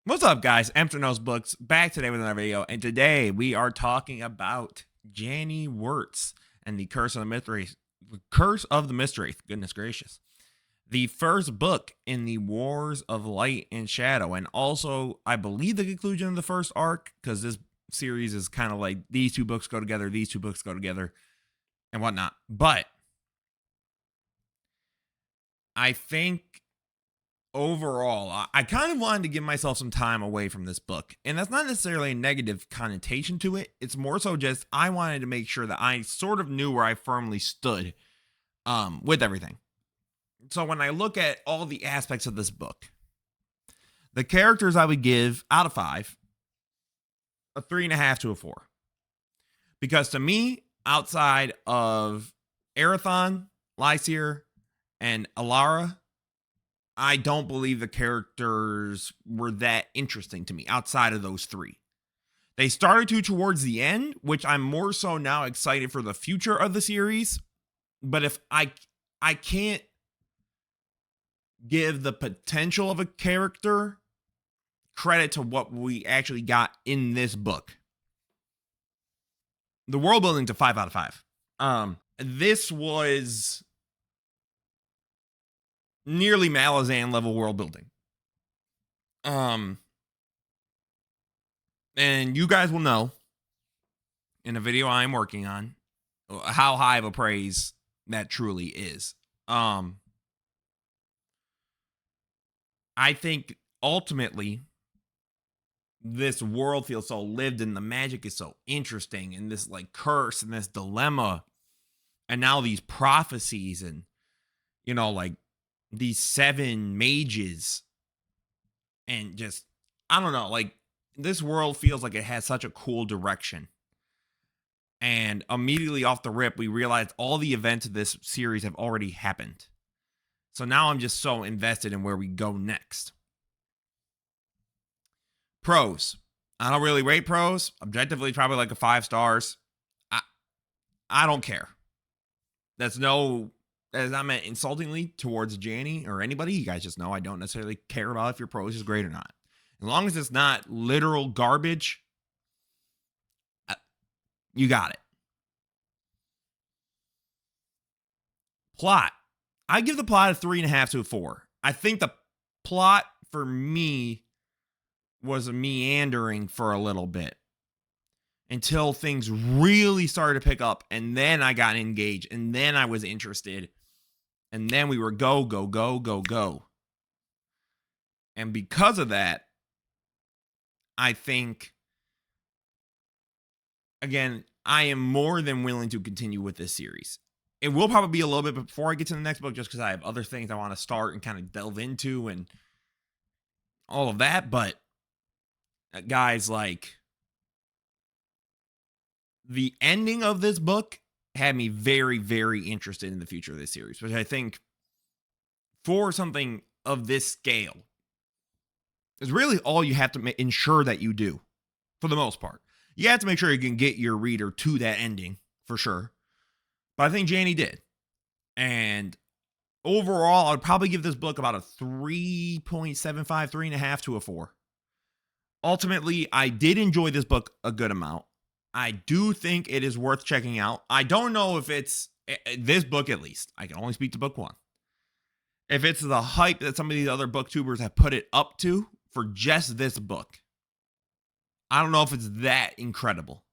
What's up, guys? Empty Nose Books back today with another video, and today we are talking about Janny Wurts and the Curse of the Mistwraith. Curse of the Mistwraith. Goodness gracious, the first book in the Wars of Light and Shadow, and also I believe the conclusion of the first arc, because this series is kind of like these two books go together, these two books go together, and whatnot. But I think overall, I kind of wanted to give myself some time away from this book. And that's not necessarily a negative connotation to it. It's more so just I wanted to make sure that I sort of knew where I firmly stood with everything. So when I look at all the aspects of this book, the characters I would give out of 5, a 3.5 to a 4. Because to me, outside of Arathon, Lysier, and Alara, I don't believe the characters were that interesting to me outside of those 3. They started to towards the end, which I'm more so now excited for the future of the series. But if I can't give the potential of a character credit to what we actually got in this book. The world building to 5 out of 5. This was nearly Malazan level world building. And you guys will know in a video I'm working on how high of a praise that truly is. I think ultimately this world feels so lived and the magic is so interesting, and this like curse and this dilemma, and now these prophecies, and like these 7 mages, and just I don't know, like this world feels like it has such a cool direction. And immediately off the rip, we realized all the events of this series have already happened. So now I'm just so invested in where we go next. Pros. I don't really rate pros. Objectively, probably like a 5 stars. I don't care. That's not meant insultingly towards Janny or anybody. You guys just know I don't necessarily care about if your prose is great or not. As long as it's not literal garbage, you got it. Plot. I give the plot a 3.5 to a 4. I think the plot for me was meandering for a little bit until things really started to pick up, and then I got engaged, and then I was interested, and then we were go, go, go, go, go. And because of that, I think, again, I am more than willing to continue with this series. It will probably be a little bit before I get to the next book, just because I have other things I want to start and kind of delve into and all of that. But guys, like, the ending of this book had me very, very interested in the future of this series, which I think for something of this scale is really all you have to ensure that you do, for the most part. You have to make sure you can get your reader to that ending, for sure. But I think Janny did. And overall, I'd probably give this book about a 3.75, 3.5 to a 4. Ultimately, I did enjoy this book a good amount. I do think it is worth checking out. I don't know if it's this book, at least. I can only speak to book 1. If it's the hype that some of these other booktubers have put it up to for just this book. I don't know if it's that incredible.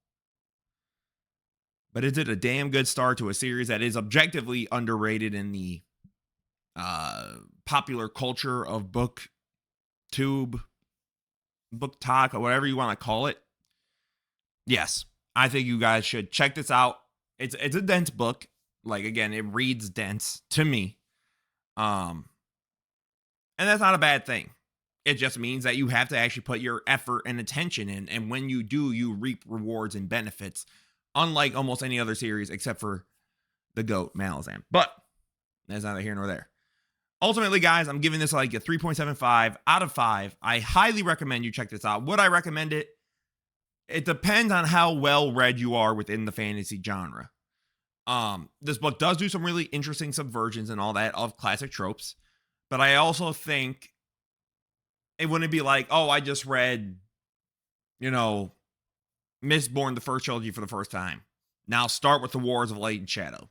But is it a damn good start to a series that is objectively underrated in the popular culture of booktube, book talk, or whatever you want to call it? Yes, I think you guys should check this out. It's a dense book. Like, again, it reads dense to me. And that's not a bad thing. It just means that you have to actually put your effort and attention in. And when you do, you reap rewards and benefits. Unlike almost any other series except for the GOAT, Malazan. But that's neither here nor there. Ultimately, guys, I'm giving this like a 3.75 out of 5. I highly recommend you check this out. Would I recommend it? It depends on how well read you are within the fantasy genre. This book does do some really interesting subversions and all that of classic tropes. But I also think it wouldn't be like, oh, I just read, Mistborn, the first trilogy, for the first time. Now start with the Wars of Light and Shadow.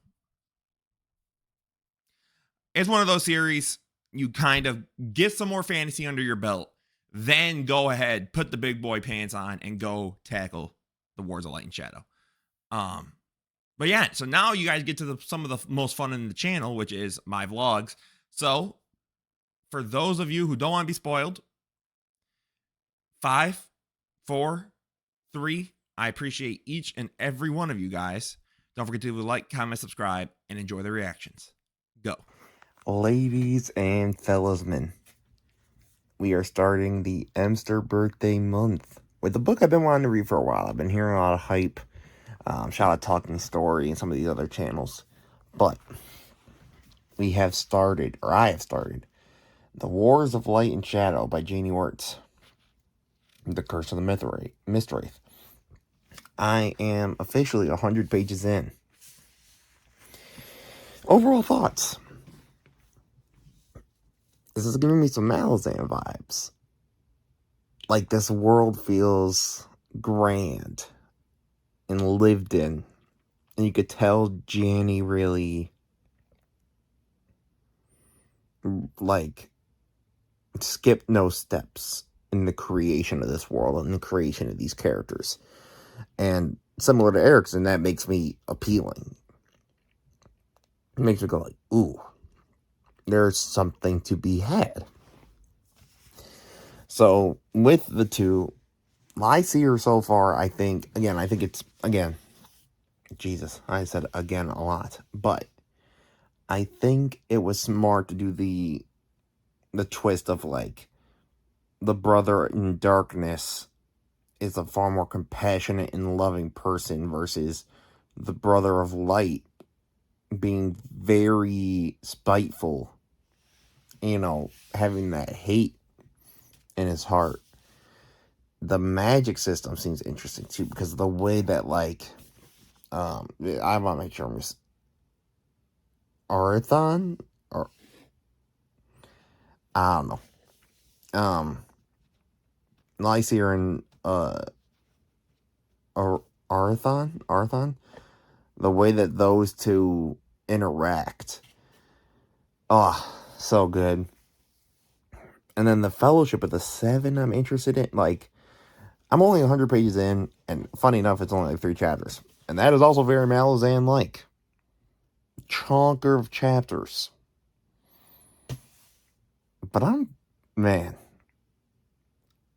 It's one of those series you kind of get some more fantasy under your belt, then go ahead, put the big boy pants on, and go tackle the Wars of Light and Shadow. But yeah, so now you guys get to some of the most fun in the channel, which is my vlogs. So for those of you who don't want to be spoiled, 5, 4, 3, I appreciate each and every one of you guys. Don't forget to like, comment, subscribe, and enjoy the reactions. Go. Ladies and fellasmen, we are starting the Emster birthday month with a book I've been wanting to read for a while. I've been hearing a lot of hype. Shout out Talking Story and some of these other channels. But we have started, or I have started, The Wars of Light and Shadow by Janny Wurts. The Curse of the Mistwraith. I am officially 100 pages in. Overall thoughts. This is giving me some Malazan vibes. Like, this world feels grand and lived in. And you could tell Janny really, like, skipped no steps in the creation of this world and the creation of these characters. And similar to Erickson, that makes me appealing. It makes me go like, ooh, there's something to be had. So, with the two, I see her so far, I think it's, Jesus, I said again a lot, but I think it was smart to do the twist of, like, the brother in darkness is a far more compassionate and loving person versus the brother of light being very spiteful, having that hate in his heart. The magic system seems interesting too, because of the way that, like, I want to make sure I'm Arathon, or I don't know. Lysair and Arathon, the way that those two interact. Oh, so good. And then the Fellowship of the Seven I'm interested in. Like, I'm only 100 pages in, and funny enough, it's only like 3 chapters. And that is also very Malazan-like. Chonker of chapters. But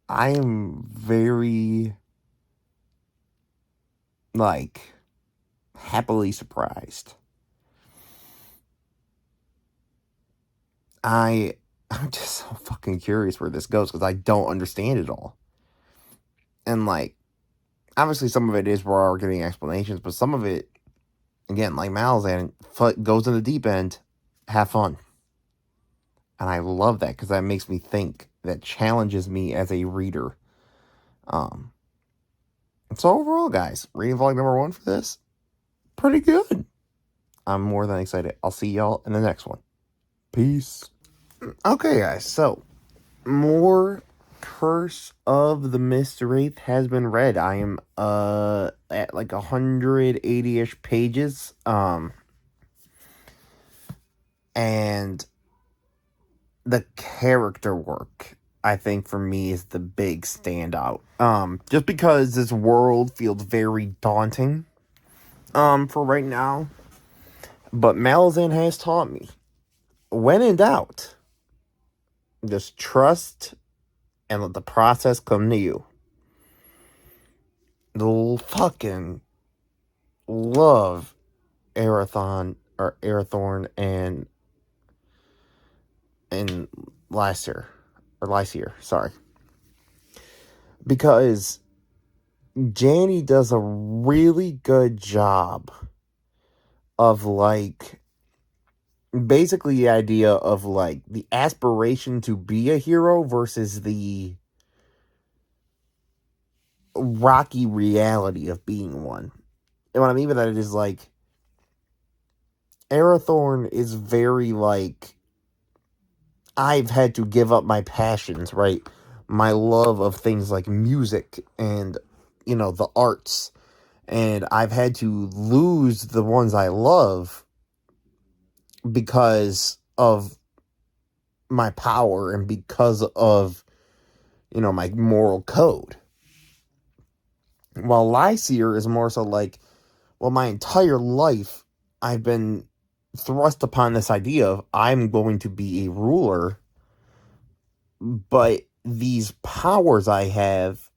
I am very, like, happily surprised. I'm just so fucking curious where this goes, because I don't understand it all. And, like, obviously some of it is we're getting explanations, but some of it, again, like Malazan, goes in the deep end, have fun. And I love that, because that makes me think, that challenges me as a reader. So overall, guys, reading vlog number 1 for this, pretty good. I'm more than excited. I'll see y'all in the next one. Peace. Okay, guys, so more Curse of the Mistwraith has been read. I am at like 180-ish pages. And the character work, I think, for me, is the big standout. Just because this world feels very daunting, for right now. But Malazan has taught me, when in doubt, just trust and let the process come to you. Fucking love Arathorn and Lysair, sorry. Because Janny does a really good job of, like, basically the idea of, like, the aspiration to be a hero versus the rocky reality of being one. And what I mean by that is, like, Arathorn is very, like, I've had to give up my passions, right? my love of things like music and, the arts. And I've had to lose the ones I love because of my power and because of, my moral code. While Lyseer is more so like, well, my entire life I've been thrust upon this idea of I'm going to be a ruler, but these powers I have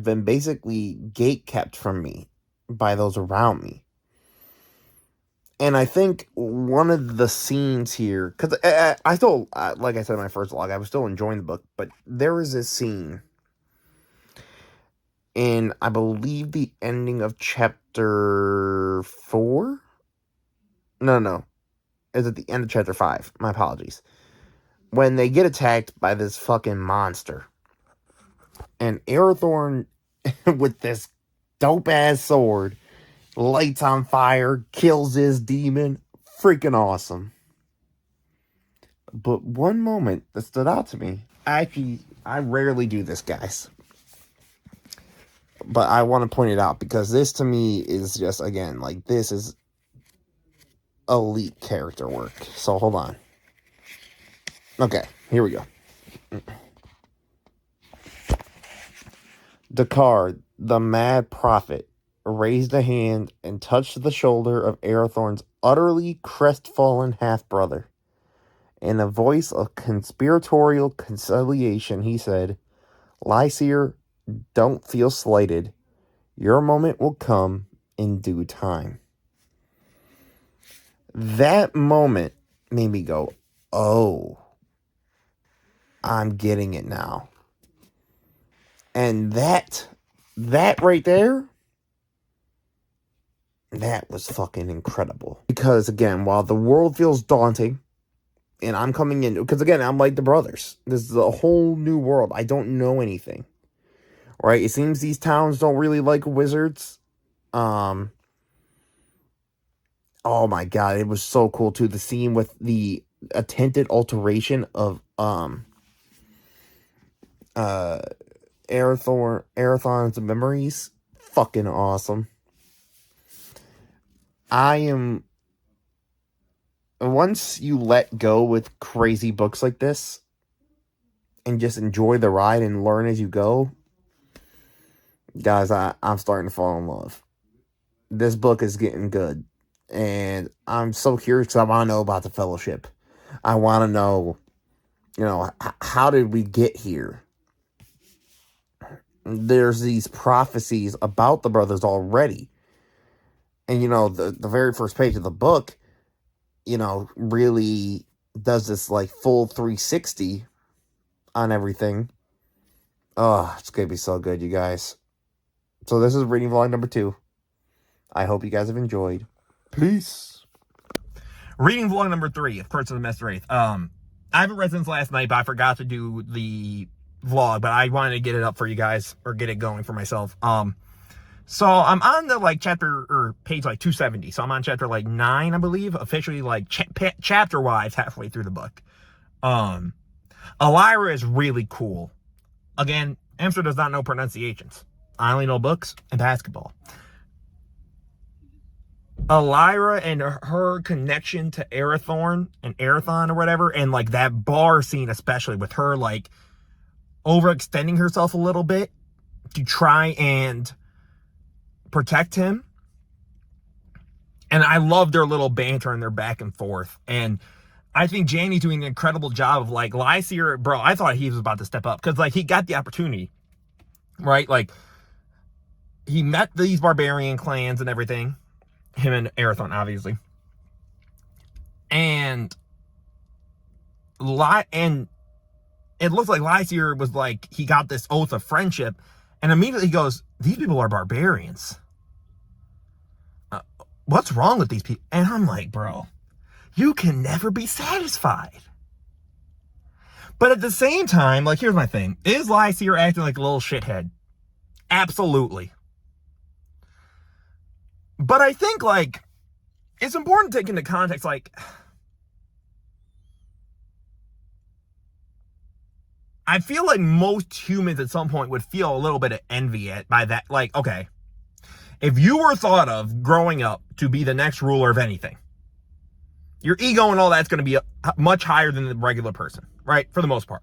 been basically gate kept from me by those around me. And I think one of the scenes here, because I still, like I said in my first vlog, I was still enjoying the book, but there is this scene in, I believe, the ending of chapter 4? No. Is it the end of chapter 5? My apologies. When they get attacked by this fucking monster. And Arathorn, with this dope-ass sword, lights on fire, kills his demon. Freaking awesome. But one moment that stood out to me. Actually, I rarely do this, guys. But I want to point it out because this to me is just, again, like, this is elite character work. So hold on. Okay, here we go. Dakar, the mad prophet, raised a hand and touched the shoulder of Arathorn's utterly crestfallen half-brother. In a voice of conspiratorial conciliation, he said, Lyseer, don't feel slighted. Your moment will come in due time. That moment made me go, oh, I'm getting it now. And that right there, that was fucking incredible. Because again, while the world feels daunting, and I'm coming in, because again, I'm like the brothers. This is a whole new world. I don't know anything. Right? It seems these towns don't really like wizards. Oh my god, it was so cool too. The scene with the attempted alteration of Arathorn's memories. Fucking awesome. Once you let go with crazy books like this and just enjoy the ride and learn as you go, guys, I'm starting to fall in love. This book is getting good. And I'm so curious because I want to know about the Fellowship. I want to know, how did we get here? There's these prophecies about the brothers already. And, the very first page of the book, really does this, like, full 360 on everything. Oh, it's going to be so good, you guys. So this is reading vlog number 2. I hope you guys have enjoyed. Peace. Reading vlog number 3, of course, of the Mistwraith. I haven't read since last night, but I forgot to do the vlog, but I wanted to get it up for you guys, or get it going for myself. So I'm on the chapter or page 270. So I'm on chapter 9, I believe, officially chapter wise halfway through the book. Elira is really cool. Again, Amster does not know pronunciations. I only know books and basketball. Elira and her connection to Arathorn and Arathon or whatever, and that bar scene especially with her overextending herself a little bit to try and protect him. And I love their little banter and their back and forth. And I think Janny's doing an incredible job of Lyseer, bro, I thought he was about to step up because he got the opportunity, right? He met these barbarian clans and everything, him and Arathon, obviously. And it looks like Lyseer was he got this oath of friendship, and immediately he goes, these people are barbarians. What's wrong with these people? And I'm like, bro, you can never be satisfied. But at the same time, here's my thing. Is Lyseer acting like a little shithead? Absolutely. But I think, it's important to take into context, I feel like most humans at some point would feel a little bit of envy by that. Like, okay, if you were thought of growing up to be the next ruler of anything, your ego and all that's going to be much higher than the regular person, right? For the most part.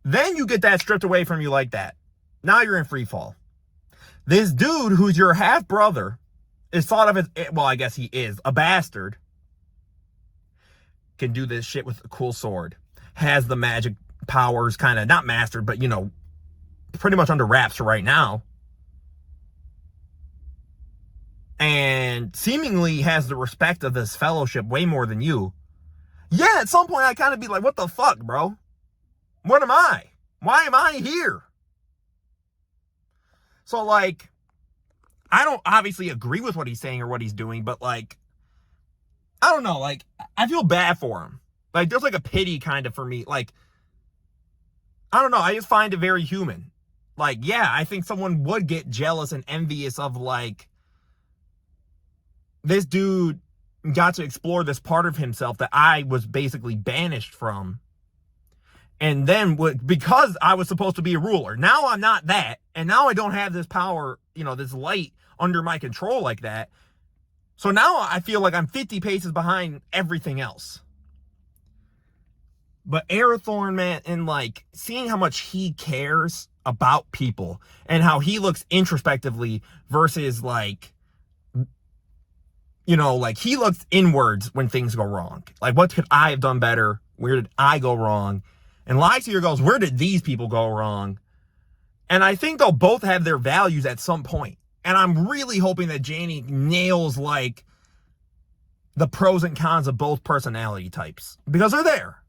Then you get that stripped away from you like that. Now you're in free fall. This dude who's your half brother is thought of as, well, I guess he is a bastard, can do this shit with a cool sword, has the magic powers kind of not mastered, but you know, pretty much under wraps right now, and seemingly has the respect of this fellowship way more than you. Yeah, at some point I kind of be like, what the fuck, bro? What am I? Why am I here? So, like, I don't obviously agree with what he's saying or what he's doing, but, like, I don't know. Like, I feel bad for him. Like, there's, like, a pity kind of for me. Like, I don't know. I just find it very human. Like, yeah, I think someone would get jealous and envious of, like, this dude got to explore this part of himself that I was basically banished from. And then because I was supposed to be a ruler, now I'm not that. And now I don't have this power, you know, this light under my control like that. So now I feel like I'm 50 paces behind everything else. But Arathorn, man, and like seeing how much he cares about people and how he looks introspectively versus like, you know, like he looks inwards when things go wrong. Like, what could I have done better? Where did I go wrong? And Lysair goes, where did these people go wrong? And I think they'll both have their values at some point. And I'm really hoping that Janny nails, like, the pros and cons of both personality types. Because they're there.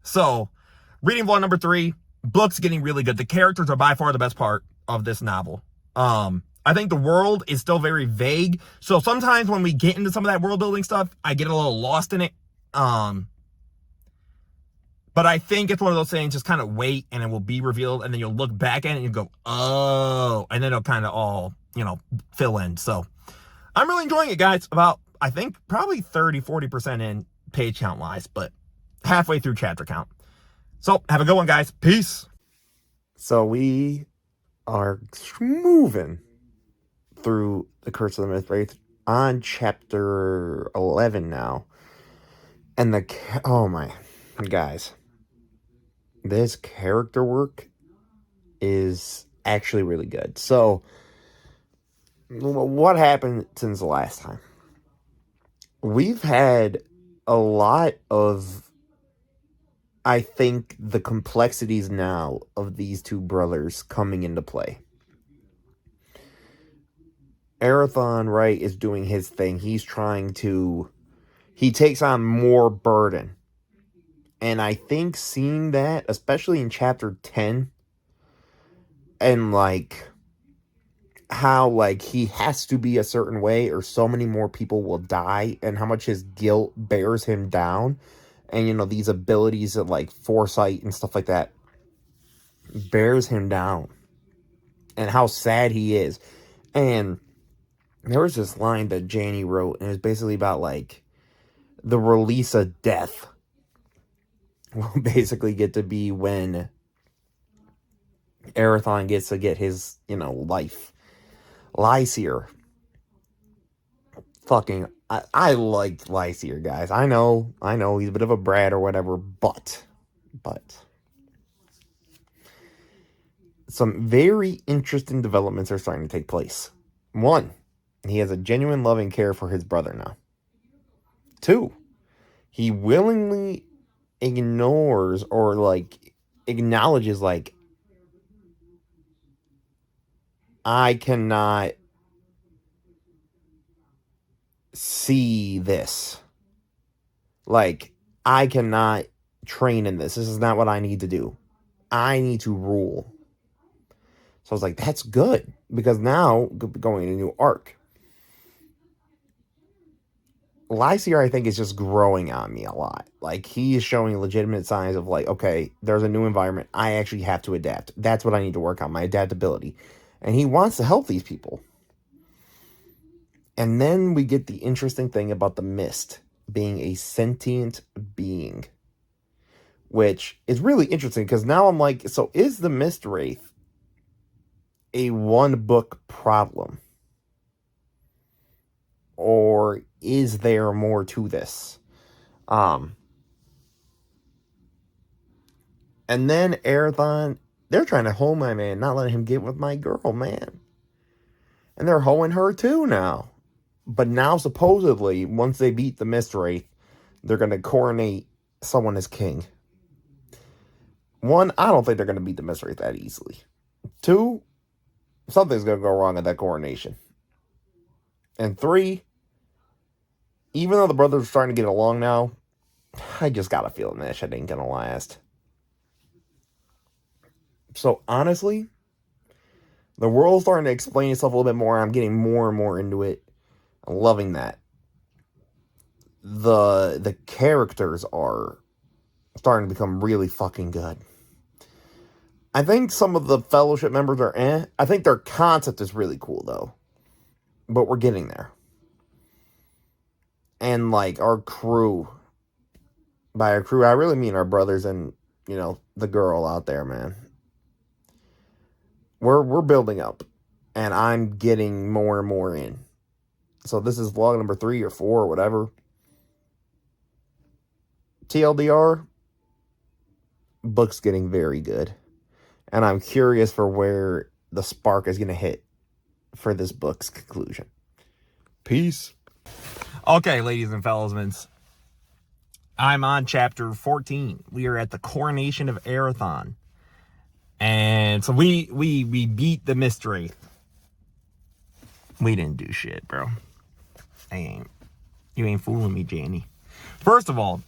So, reading vlog number 3, book's getting really good. The characters are by far the best part of this novel. I think the world is still very vague. So, sometimes when we get into some of that world building stuff, I get a little lost in it. But I think it's one of those things, just kind of wait and it will be revealed. And then you'll look back at it and you go, oh, and then it'll kind of all, you know, fill in. So I'm really enjoying it, guys. About, I think, probably 30-40% in page count wise, but halfway through chapter count. So have a good one, guys. Peace. So we are moving through The Curse of the Mistwraith on chapter 11 now. And oh my, guys. This character work is actually really good. So, what happened since the last time? We've had a lot of, I think, the complexities now of these two brothers coming into play. Arathorn, right, is doing his thing. He takes on more burden. And I think seeing that, especially in chapter 10, and like how like he has to be a certain way or so many more people will die, and how much his guilt bears him down, and you know, these abilities of like foresight and stuff like that bears him down, and how sad he is. And there was this line that Janny wrote, and it was basically about like the release of death will basically get to be when Arathorn gets to get his, you know, life. Lysair. Fucking, I liked Lysair, guys. I know, he's a bit of a brat or whatever, but some very interesting developments are starting to take place. 1, he has a genuine love and care for his brother now. 2, he willingly ignores or like acknowledges like, I cannot see this. Like, I cannot train in this. This is not what I need to do. I need to rule. So I was like, that's good. Because now, going in a new arc. Lysair, I think, is just growing on me a lot. Like, he is showing legitimate signs of like, okay, there's a new environment. I actually have to adapt. That's what I need to work on, my adaptability. And he wants to help these people. And then we get the interesting thing about the mist being a sentient being. which is really interesting because now I'm like, so is the Mistwraith a one book problem? Or is there more to this? And then Arathon, they're trying to hoe my man, not letting him get with my girl, man. And they're hoeing her too now. But now, supposedly, once they beat the Mistwraith, they're going to coronate someone as king. One, I don't think they're going to beat the Mistwraith that easily. Two, something's going to go wrong at that coronation. And three, even though the brothers are starting to get along now, I just got a feeling that shit ain't going to last. So, honestly, the world's starting to explain itself a little bit more. I'm getting more and more into it. I'm loving that. The characters are starting to become really fucking good. I think some of the Fellowship members are I think their concept is really cool, though. But we're getting there. And, like, our crew. By our crew, I really mean our brothers and, you know, the girl out there, man. We're building up. And I'm getting more and more in. So this is vlog number 3 or 4 or whatever. TLDR, book's getting very good. And I'm curious for where the spark is going to hit for this book's conclusion. Peace. Okay, ladies and fellowsmen, I'm on chapter 14. We are at the coronation of Arathon. And so we beat the Mistwraith. We didn't do shit, bro. You ain't fooling me, Janny. First of all,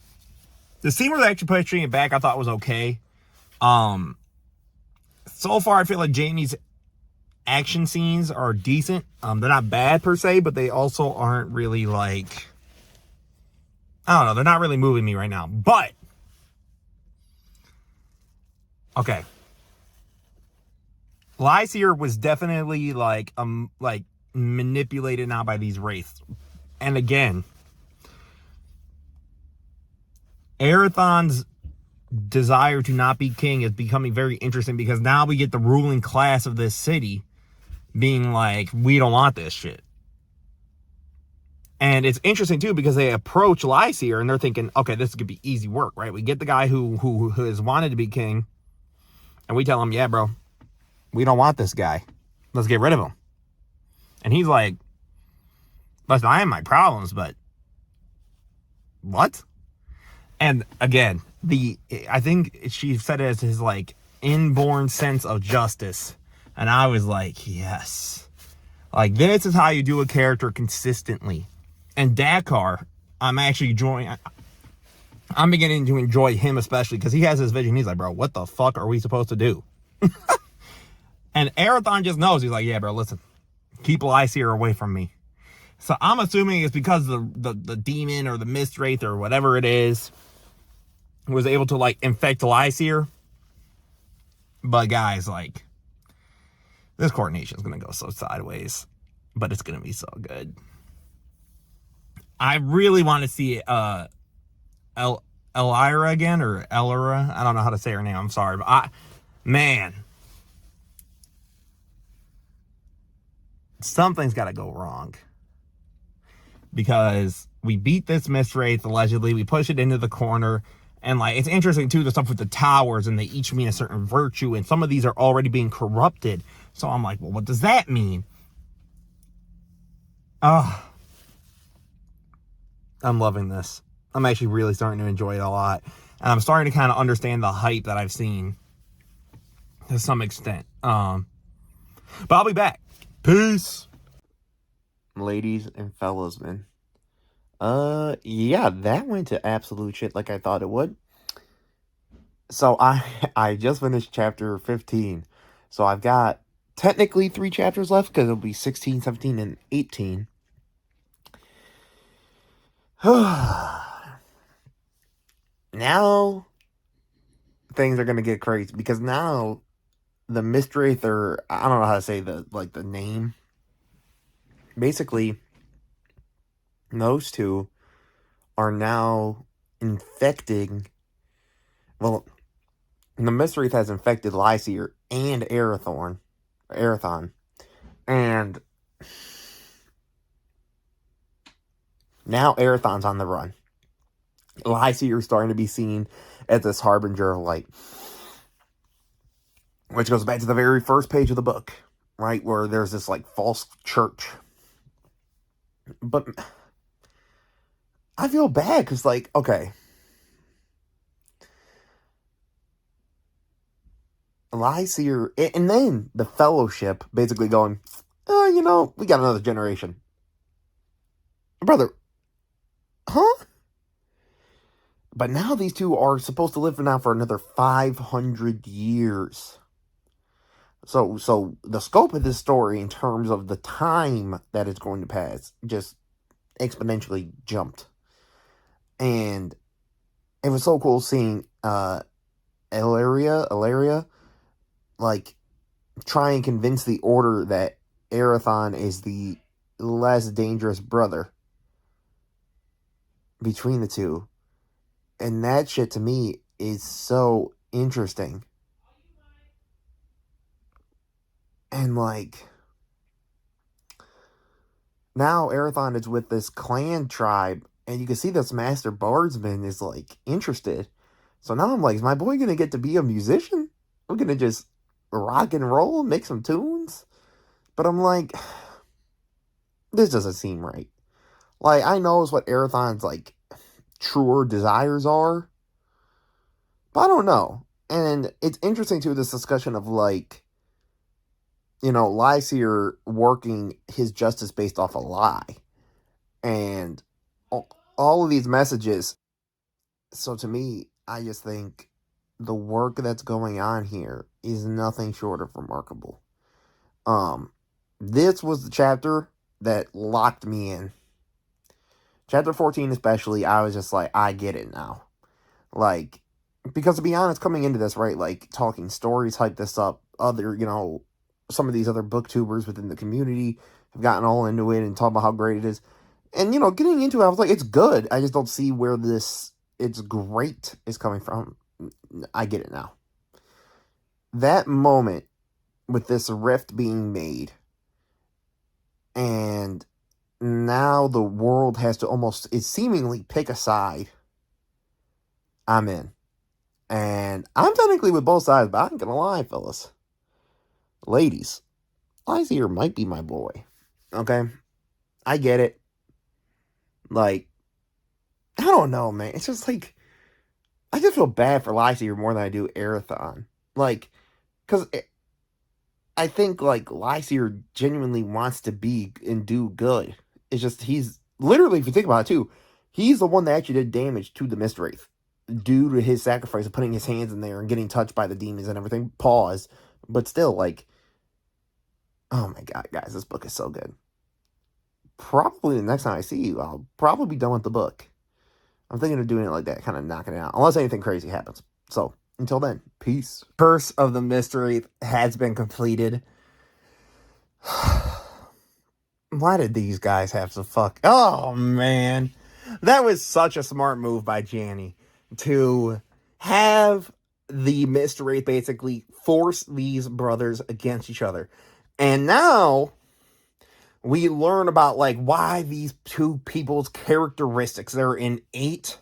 the scene where they actually pushing it back, I thought was okay. So far, I feel like Janny's action scenes are decent. They're not bad per se, but they also aren't really like, I don't know, they're not really moving me right now. But okay, Lysair was definitely like manipulated now by these wraiths. And again, Arathon's desire to not be king is becoming very interesting because now we get the ruling class of this city being like, we don't want this shit. And it's interesting too because they approach Lysair and they're thinking, okay, this could be easy work, right? We get the guy who has wanted to be king, and we tell him, yeah, bro, we don't want this guy. Let's get rid of him. And he's like, listen, I have my problems, but what? And again, I think she said it as his like inborn sense of justice. And I was like, yes. Like, this is how you do a character consistently. And Dakar, I'm beginning to enjoy him especially because he has this vision. He's like, bro, what the fuck are we supposed to do? And Arathon just knows. He's like, yeah, bro, listen, keep Lysair away from me. So I'm assuming it's because the demon or the Mistwraith or whatever it is was able to like infect Lysair. But guys, like, this coronation is gonna go so sideways, but it's gonna be so good. I really want to see Elira again, or Elira. I don't know how to say her name. I'm sorry, but man, something's got to go wrong. Because we beat this Mistwraith, allegedly. We push it into the corner. And, like, it's interesting, too, the stuff with the towers. And they each mean a certain virtue. And some of these are already being corrupted. So I'm like, well, what does that mean? I'm loving this. I'm actually really starting to enjoy it a lot. And I'm starting to kind of understand the hype that I've seen. To some extent. But I'll be back. Peace. Ladies and fellowsmen. Yeah, that went to absolute shit like I thought it would. So I just finished chapter 15. So I've got technically 3 chapters left because it'll be 16, 17, and 18. Now things are gonna get crazy because now the Mistwraith, or I don't know how to say the name. Basically, those two are now infecting Well, the Mistwraith has infected Lysaer and Arathon, and now Arathon's on the run. Lysaer is starting to be seen as this harbinger of light, which goes back to the very first page of the book, right, where there's this like false church. But I feel bad because, like, okay, Lysaer, and then the Fellowship basically going, we got another generation. Brother, huh? But now these two are supposed to live for another 500 years. So the scope of this story in terms of the time that it's going to pass just exponentially jumped. And it was so cool seeing Ilaria, like, try and convince the Order that Arathon is the less dangerous brother between the two. And that shit to me is so interesting. And like, now Arathon is with this clan tribe, and you can see this master bardsman is like interested. So now I'm like, is my boy gonna get to be a musician? We're gonna just rock and roll, make some tunes? But I'm like, this doesn't seem right. Like, I know it's what Arathon's like truer desires are, but I don't know. And it's interesting too, this discussion of like, Lysaer working his justice based off a lie. And all of these messages. So to me, I just think the work that's going on here is nothing short of remarkable. This was the chapter that locked me in. Chapter 14 especially, I was just like, I get it now. Like, because to be honest, coming into this, right, like, talking stories, hype this up, other, some of these other booktubers within the community have gotten all into it and talk about how great it is. And, getting into it, I was like, it's good. I just don't see where it's great is coming from. I get it now. That moment with this rift being made, and now the world has to seemingly pick a side, I'm in. And I'm technically with both sides, but I ain't gonna lie, fellas. Ladies, Lysaer might be my boy. Okay? I get it. Like, I don't know, man. It's just like, I just feel bad for Lysaer more than I do Arathon. Like, because I think, like, Lysaer genuinely wants to be and do good. It's just, he's, literally, if you think about it, too, he's the one that actually did damage to the Mistwraith due to his sacrifice of putting his hands in there and getting touched by the demons and everything. Pause. But still, like, oh my god, guys, this book is so good. Probably the next time I see you, I'll probably be done with the book. I'm thinking of doing it like that, kind of knocking it out, unless anything crazy happens. So, until then, peace. Curse of the Mistwraith has been completed. Why did these guys have to fuck? Oh, man. That was such a smart move by Janny to have the Mistwraith basically force these brothers against each other. And now we learn about, like, why these two people's characteristics, their innate,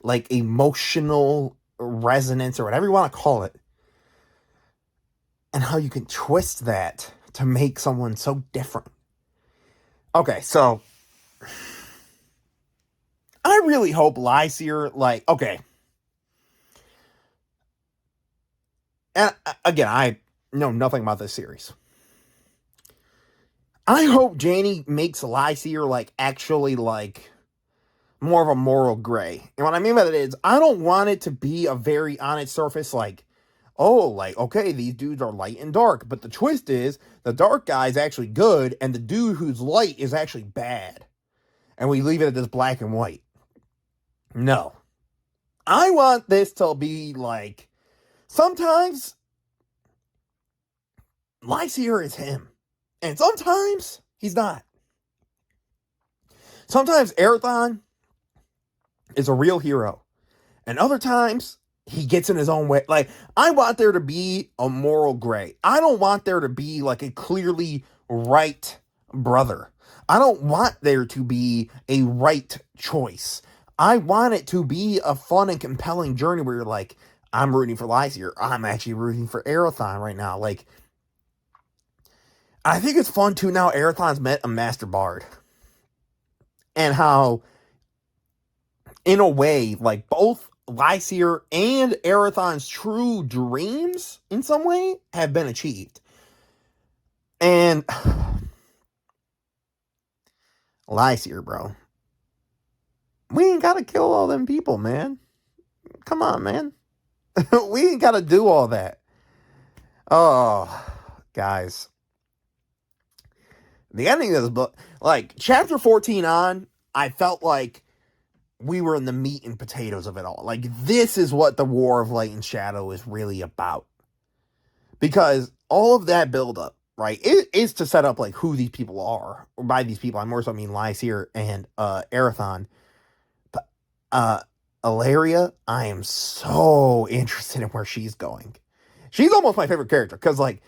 like, emotional resonance, or whatever you want to call it, and how you can twist that to make someone so different. Okay, so I really hope Lysaer, like, okay. And again, I know nothing about this series. I hope Janny makes Lysaer, like, actually, like, more of a moral gray. And what I mean by that is, I don't want it to be a very on its surface, like, oh, like, okay, these dudes are light and dark, but the twist is, the dark guy is actually good, and the dude who's light is actually bad. And we leave it at this black and white. No. I want this to be, like, sometimes Lysaer is him. And sometimes he's not. Sometimes Arathon is a real hero. And other times, he gets in his own way. Like, I want there to be a moral gray. I don't want there to be like a clearly right brother. I don't want there to be a right choice. I want it to be a fun and compelling journey where you're like, I'm rooting for Lysier. I'm actually rooting for Arathon right now. Like, I think it's fun too now Arathon's met a Master Bard. And how, in a way, like both Lysier and Arathon's true dreams, in some way, have been achieved. And Lysier, bro. We ain't gotta kill all them people, man. Come on, man. We ain't gotta do all that. Oh, guys. The ending of this book, like, chapter 14 on, I felt like we were in the meat and potatoes of it all. Like, this is what the War of Light and Shadow is really about. Because all of that buildup, right, it is to set up, like, who these people are. Or by these people, I more so mean Lysier and Arathon. But Ilaria, I am so interested in where she's going. She's almost my favorite character, because, like,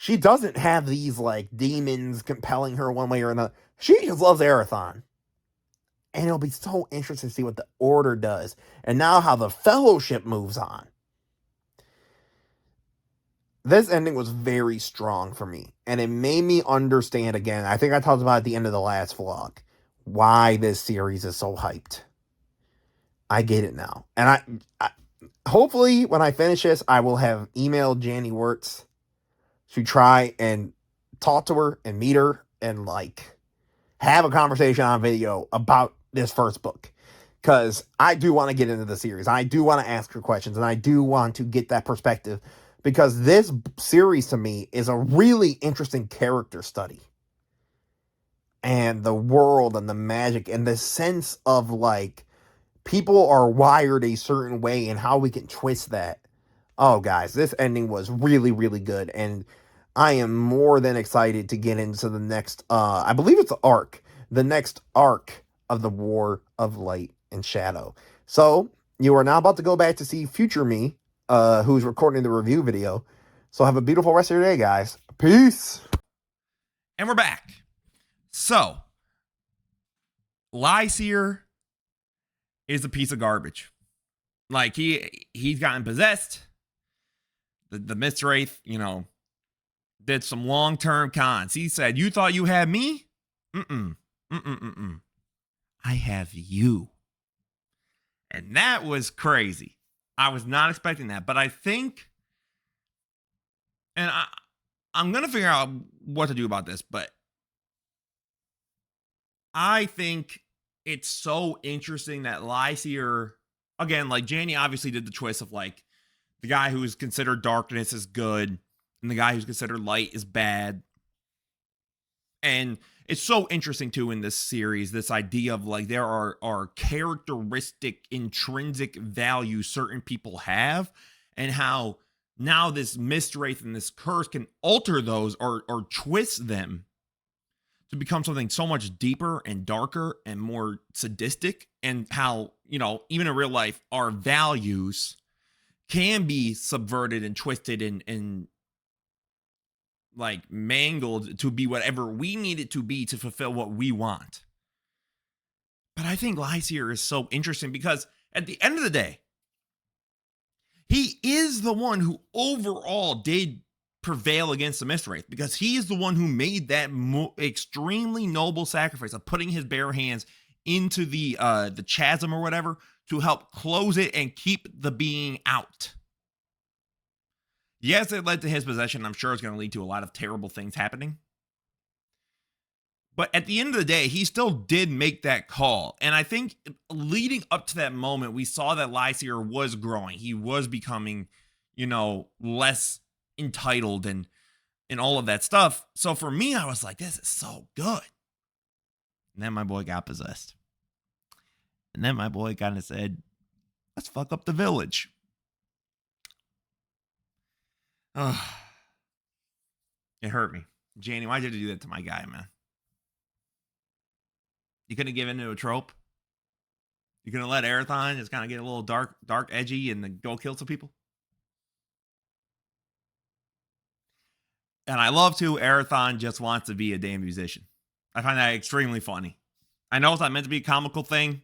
she doesn't have these, like, demons compelling her one way or another. She just loves Arathon. And it'll be so interesting to see what the Order does. And now how the Fellowship moves on. This ending was very strong for me. And it made me understand again, I think I talked about at the end of the last vlog, why this series is so hyped. I get it now. And I hopefully when I finish this, I will have emailed Janny Wurts to try and talk to her and meet her and, like, have a conversation on video about this first book. Because I do want to get into the series. I do want to ask her questions. And I do want to get that perspective. Because this series to me is a really interesting character study. And the world and the magic and the sense of, like, people are wired a certain way and how we can twist that. Oh, guys, this ending was really, really good. And I am more than excited to get into the next, I believe it's the next arc of the War of Light and Shadow. So, you are now about to go back to see future me, who's recording the review video. So have a beautiful rest of your day, guys. Peace! And we're back. So, Lysier is a piece of garbage. Like, he's gotten possessed. The Mistwraith, did some long-term cons. He said, you thought you had me? I have you. And that was crazy. I was not expecting that. But I think, and I'm going to figure out what to do about this, but I think it's so interesting that Lysier, again, like, Janny obviously did the twist of, like, the guy who is considered darkness is good, and the guy who's considered light is bad. And it's so interesting, too, in this series, this idea of, like, there are characteristic, intrinsic values certain people have, and how now this Mistwraith and this curse can alter those or twist them to become something so much deeper and darker and more sadistic, and how, even in real life, our values can be subverted and twisted and like mangled to be whatever we need it to be to fulfill what we want. But I think Lysier is so interesting because at the end of the day, he is the one who overall did prevail against the Mistwraith, because he is the one who made that extremely noble sacrifice of putting his bare hands into the chasm or whatever to help close it and keep the being out. Yes, it led to his possession. I'm sure it's going to lead to a lot of terrible things happening. But at the end of the day, he still did make that call. And I think leading up to that moment, we saw that Lysier was growing. He was becoming, less entitled and all of that stuff. So for me, I was like, this is so good. And then my boy got possessed. And then my boy kind of said, let's fuck up the village. Oh, it hurt me. Janny, why did you do that to my guy, man? You couldn't give in to a trope? You're gonna let Arathon just kind of get a little dark, edgy, and then go kill some people. And I love too. Arathon just wants to be a damn musician. I find that extremely funny. I know it's not meant to be a comical thing,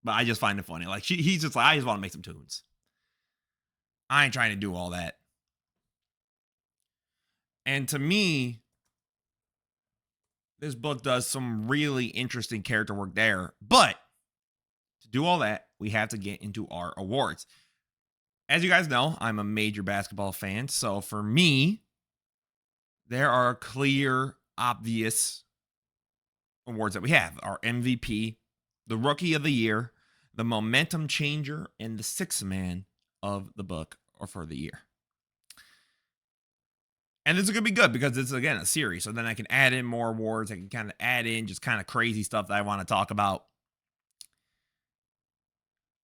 but I just find it funny. Like he's just like, I just want to make some tunes. I ain't trying to do all that. And to me, this book does some really interesting character work there. But to do all that, we have to get into our awards. As you guys know, I'm a major basketball fan. So for me, there are clear, obvious awards that we have. Our MVP, the Rookie of the Year, the Momentum Changer, and the Sixth Man of the book or for the year. And this is going to be good because it's, again, a series. So then I can add in more awards. I can kind of add in just kind of crazy stuff that I want to talk about.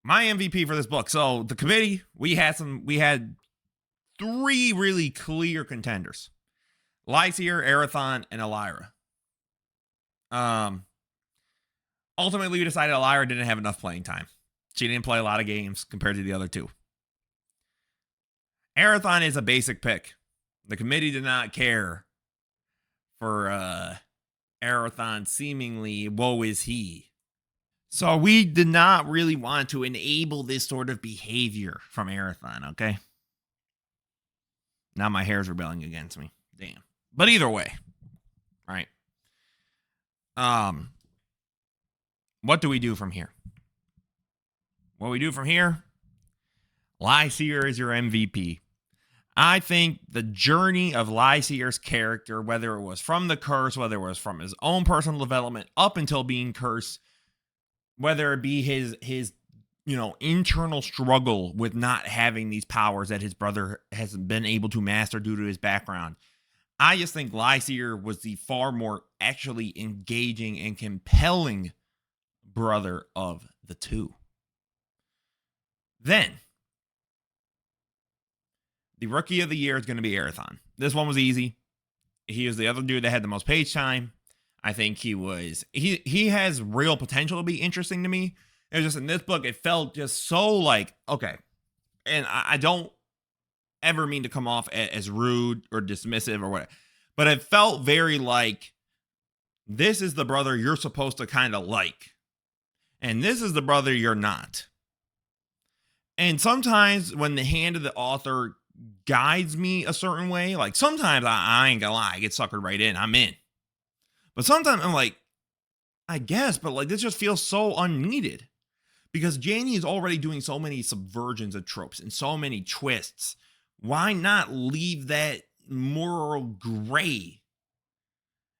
My MVP for this book. So the committee, we had 3 really clear contenders. Lysair, Arathon, and Elira. Ultimately, we decided Elira didn't have enough playing time. She didn't play a lot of games compared to the other 2. Arathon is a basic pick. The committee did not care for Arathon seemingly woe is he. So we did not really want to enable this sort of behavior from Arathon, okay? Now my hair's rebelling against me. Damn. But either way, right? What do we do from here? What we do from here? Lysair is your MVP. I think the journey of Lysair's character, whether it was from the curse, whether it was from his own personal development up until being cursed, whether it be his internal struggle with not having these powers that his brother has been able to master due to his background. I just think Lysair was the far more actually engaging and compelling brother of the 2. Then, the Rookie of the Year is going to be Arathon. This one was easy. He was the other dude that had the most page time. I think he has real potential to be interesting to me. It was just in this book, it felt just so like, okay. And I don't ever mean to come off as rude or dismissive or whatever, but it felt very like, this is the brother you're supposed to kind of like, and this is the brother you're not. And sometimes when the hand of the author guides me a certain way, like sometimes I ain't gonna lie, I get suckered right in, I'm in. But sometimes I'm like, I guess, but like this just feels so unneeded. Because Janny is already doing so many subversions of tropes and so many twists. Why not leave that moral gray?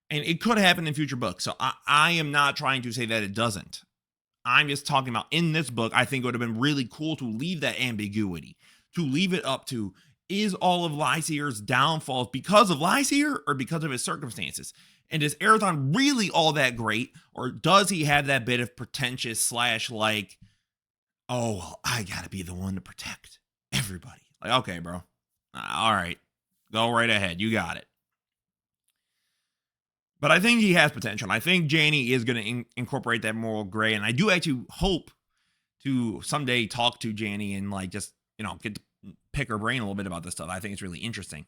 And it could happen in future books. So I am not trying to say that it doesn't. I'm just talking about in this book, I think it would have been really cool to leave that ambiguity. To leave it up to, is all of Lysair's downfalls because of Lysair or because of his circumstances? And is Arathon really all that great? Or does he have that bit of pretentious / like, oh, well, I gotta be the one to protect everybody. Like, okay, bro. All right. Go right ahead. You got it. But I think he has potential. I think Janny is going to incorporate that moral gray. And I do actually hope to someday talk to Janny and like just, get to pick her brain a little bit about this stuff. I think it's really interesting.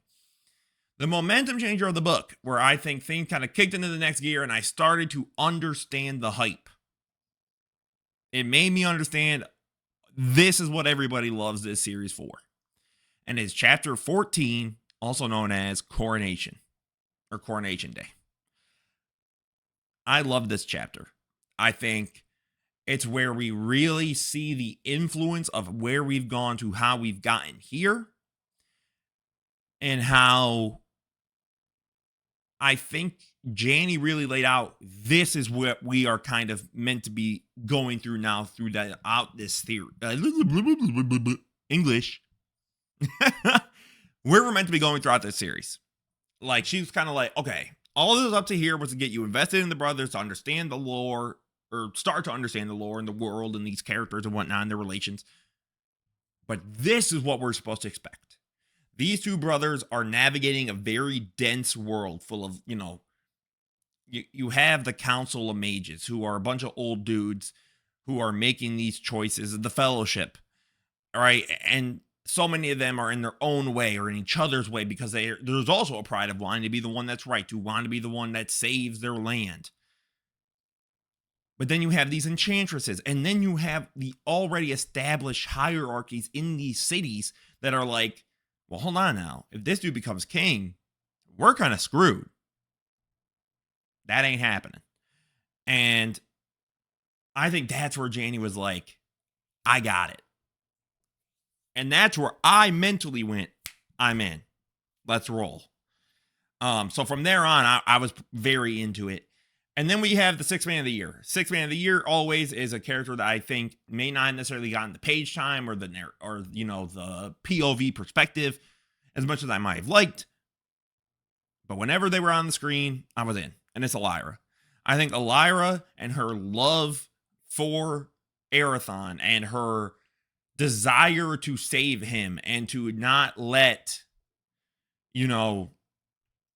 The momentum changer of the book, where I think things kind of kicked into the next gear and I started to understand the hype. It made me understand this is what everybody loves this series for. And it's chapter 14, also known as Coronation or Coronation Day. I love this chapter. I think it's where we really see the influence of where we've gone to how we've gotten here. And how I think Janny really laid out, this is what we are kind of meant to be going through now through that out this theory. English. Where we're meant to be going throughout this series. Like, she's kind of like, okay, all of this up to here was to get you invested in the brothers, to understand the lore, or start to understand the lore and the world and these characters and whatnot and their relations. But this is what we're supposed to expect. These 2 brothers are navigating a very dense world full of, you have the Council of Mages, who are a bunch of old dudes who are making these choices, the Fellowship, all right? And so many of them are in their own way or in each other's way because there's also a pride of wanting to be the one that's right, to want to be the one that saves their land. But then you have these enchantresses, and then you have the already established hierarchies in these cities that are like, well, hold on now. If this dude becomes king, we're kind of screwed. That ain't happening. And I think that's where Janny was like, I got it. And that's where I mentally went, I'm in. Let's roll. So from there on, I was very into it. And then we have the Sixth Man of the Year. Sixth Man of the Year always is a character that I think may not necessarily gotten the page time or the POV perspective as much as I might have liked. But whenever they were on the screen, I was in. And it's Elira. I think Elira and her love for Arathon and her desire to save him and to not let, the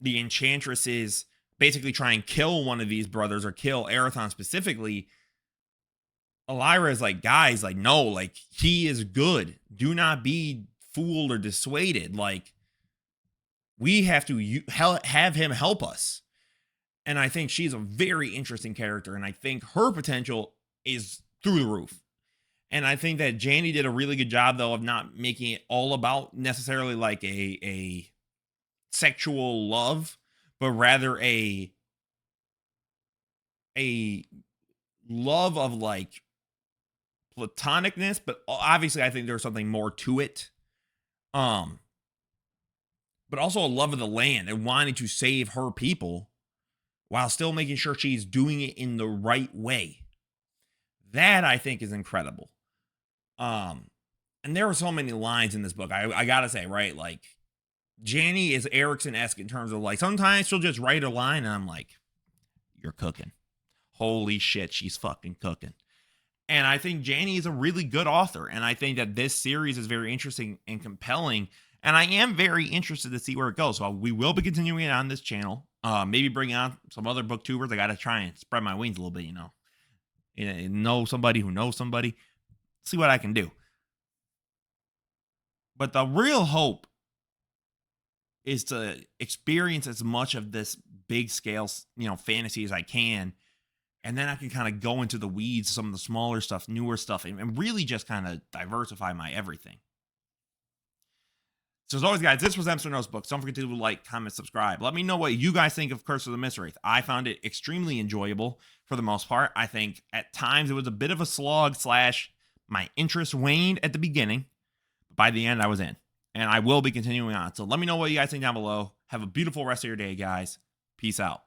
enchantresses basically try and kill one of these brothers or kill Arathon specifically. Elira is like, guys, like, no, like, he is good. Do not be fooled or dissuaded. Like, we have to have him help us. And I think she's a very interesting character. And I think her potential is through the roof. And I think that Janny did a really good job, though, of not making it all about necessarily like a sexual love, but rather a love of like platonicness. But obviously, I think there's something more to it. But also a love of the land and wanting to save her people while still making sure she's doing it in the right way. That I think is incredible. And there are so many lines in this book. I gotta say, right? Like, Janny is Erickson-esque in terms of like, sometimes she'll just write a line and I'm like, you're cooking. Holy shit, she's fucking cooking. And I think Janny is a really good author. And I think that this series is very interesting and compelling. And I am very interested to see where it goes. So we will be continuing it on this channel. Maybe bring on some other booktubers. I got to try and spread my wings a little bit, know somebody who knows somebody. See what I can do. But the real hope is to experience as much of this big scale, fantasy as I can. And then I can kind of go into the weeds, some of the smaller stuff, newer stuff, and really just kind of diversify my everything. So as always, guys, this was Emster Knows Books. Don't forget to like, comment, subscribe. Let me know what you guys think of Curse of the Mistwraith. I found it extremely enjoyable for the most part. I think at times it was a bit of a slog / my interest waned at the beginning. But by the end, I was in. And I will be continuing on. So let me know what you guys think down below. Have a beautiful rest of your day, guys. Peace out.